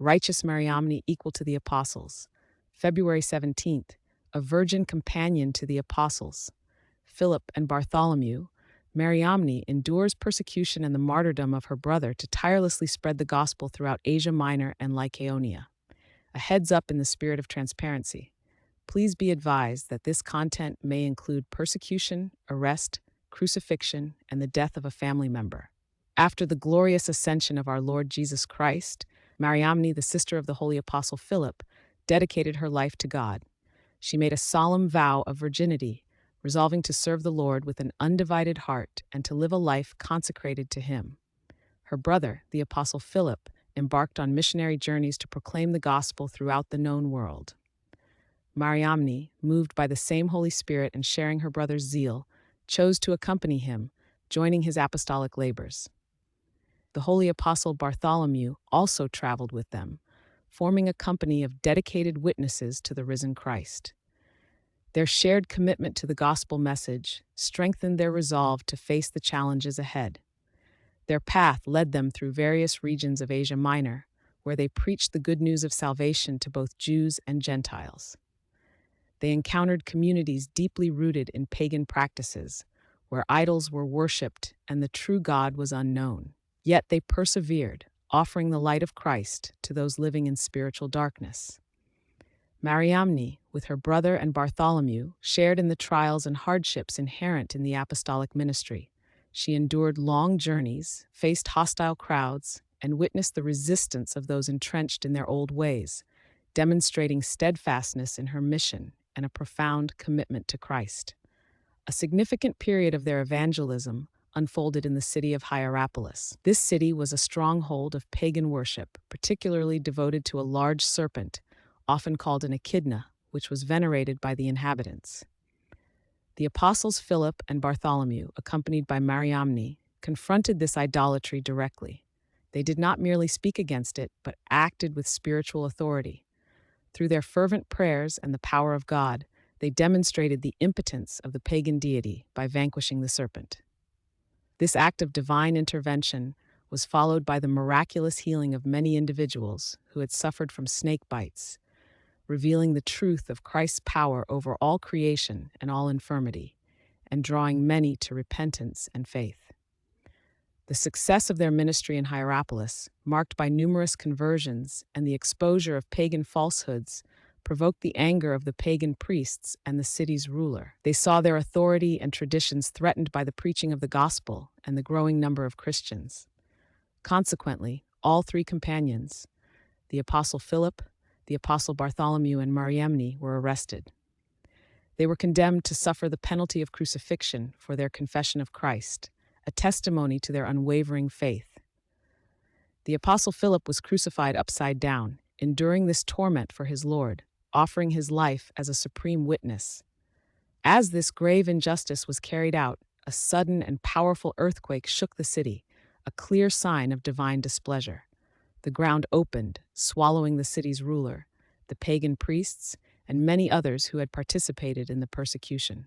righteous Mariamne equal to the apostles. February 17th, a virgin companion to the apostles. Philip and Bartholomew, Mariamne endures persecution and the martyrdom of her brother to tirelessly spread the gospel throughout Asia Minor and Lycaonia. A heads up in the spirit of transparency. Please be advised that this content may include persecution, arrest, crucifixion, and the death of a family member. After the glorious ascension of our Lord Jesus Christ, Mariamne, the sister of the Holy Apostle Philip, dedicated her life to God. She made a solemn vow of virginity, resolving to serve the Lord with an undivided heart and to live a life consecrated to Him. Her brother, the Apostle Philip, embarked on missionary journeys to proclaim the gospel throughout the known world. Mariamne, moved by the same Holy Spirit and sharing her brother's zeal, chose to accompany him, joining his apostolic labors. The Holy Apostle Bartholomew also traveled with them, forming a company of dedicated witnesses to the risen Christ. Their shared commitment to the gospel message strengthened their resolve to face the challenges ahead. Their path led them through various regions of Asia Minor, where they preached the good news of salvation to both Jews and Gentiles. They encountered communities deeply rooted in pagan practices, where idols were worshipped and the true God was unknown. Yet they persevered, offering the light of Christ to those living in spiritual darkness. Mariamne, with her brother and Bartholomew, shared in the trials and hardships inherent in the apostolic ministry. She endured long journeys, faced hostile crowds, and witnessed the resistance of those entrenched in their old ways, demonstrating steadfastness in her mission and a profound commitment to Christ. A significant period of their evangelism unfolded in the city of Hierapolis. This city was a stronghold of pagan worship, particularly devoted to a large serpent, often called an echidna, which was venerated by the inhabitants. The Apostles Philip and Bartholomew, accompanied by Mariamne, confronted this idolatry directly. They did not merely speak against it, but acted with spiritual authority. Through their fervent prayers and the power of God, they demonstrated the impotence of the pagan deity by vanquishing the serpent. This act of divine intervention was followed by the miraculous healing of many individuals who had suffered from snake bites, revealing the truth of Christ's power over all creation and all infirmity, and drawing many to repentance and faith. The success of their ministry in Hierapolis, marked by numerous conversions and the exposure of pagan falsehoods, provoked the anger of the pagan priests and the city's ruler. They saw their authority and traditions threatened by the preaching of the gospel and the growing number of Christians. Consequently, all three companions, the Apostle Philip, the Apostle Bartholomew, and Mariamne, were arrested. They were condemned to suffer the penalty of crucifixion for their confession of Christ, a testimony to their unwavering faith. The Apostle Philip was crucified upside down, enduring this torment for his Lord, offering his life as a supreme witness. As this grave injustice was carried out, a sudden and powerful earthquake shook the city, a clear sign of divine displeasure. The ground opened, swallowing the city's ruler, the pagan priests, and many others who had participated in the persecution.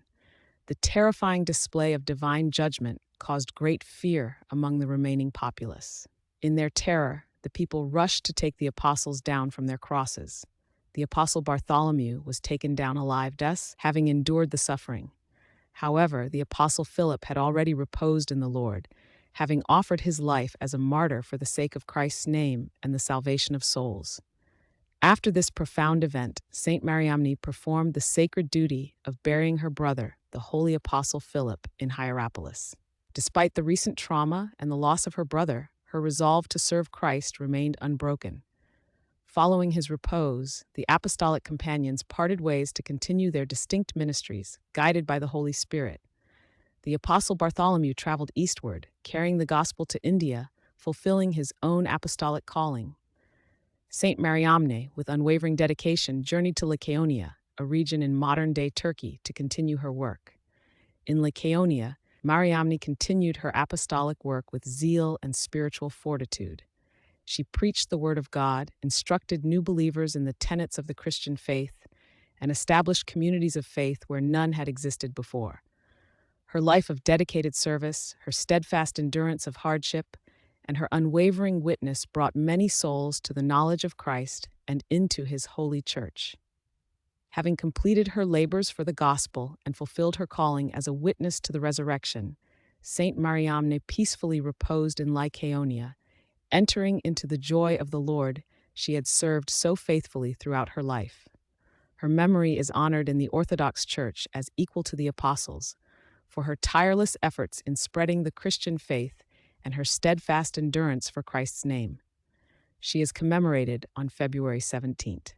The terrifying display of divine judgment caused great fear among the remaining populace. In their terror, the people rushed to take the apostles down from their crosses. The apostle Bartholomew was taken down alive, thus having endured the suffering. However, the apostle Philip had already reposed in the Lord, having offered his life as a martyr for the sake of Christ's name and the salvation of souls. After this profound event, Saint Mariamne performed the sacred duty of burying her brother, the holy apostle Philip, in Hierapolis. Despite the recent trauma and the loss of her brother, her resolve to serve Christ remained unbroken. Following his repose, the apostolic companions parted ways to continue their distinct ministries, guided by the Holy Spirit. The apostle Bartholomew traveled eastward, carrying the gospel to India, fulfilling his own apostolic calling. Saint Mariamne, with unwavering dedication, journeyed to Lycaonia, a region in modern-day Turkey, to continue her work. In Lycaonia, Mariamne continued her apostolic work with zeal and spiritual fortitude. She preached the word of God, instructed new believers in the tenets of the Christian faith, and established communities of faith where none had existed before. Her life of dedicated service, her steadfast endurance of hardship, and her unwavering witness brought many souls to the knowledge of Christ and into his holy church. Having completed her labors for the gospel and fulfilled her calling as a witness to the resurrection, Saint Mariamne peacefully reposed in Lycaonia, entering into the joy of the Lord she had served so faithfully throughout her life. Her memory is honored in the Orthodox Church as equal to the apostles for her tireless efforts in spreading the Christian faith and her steadfast endurance for Christ's name. She is commemorated on February 17th.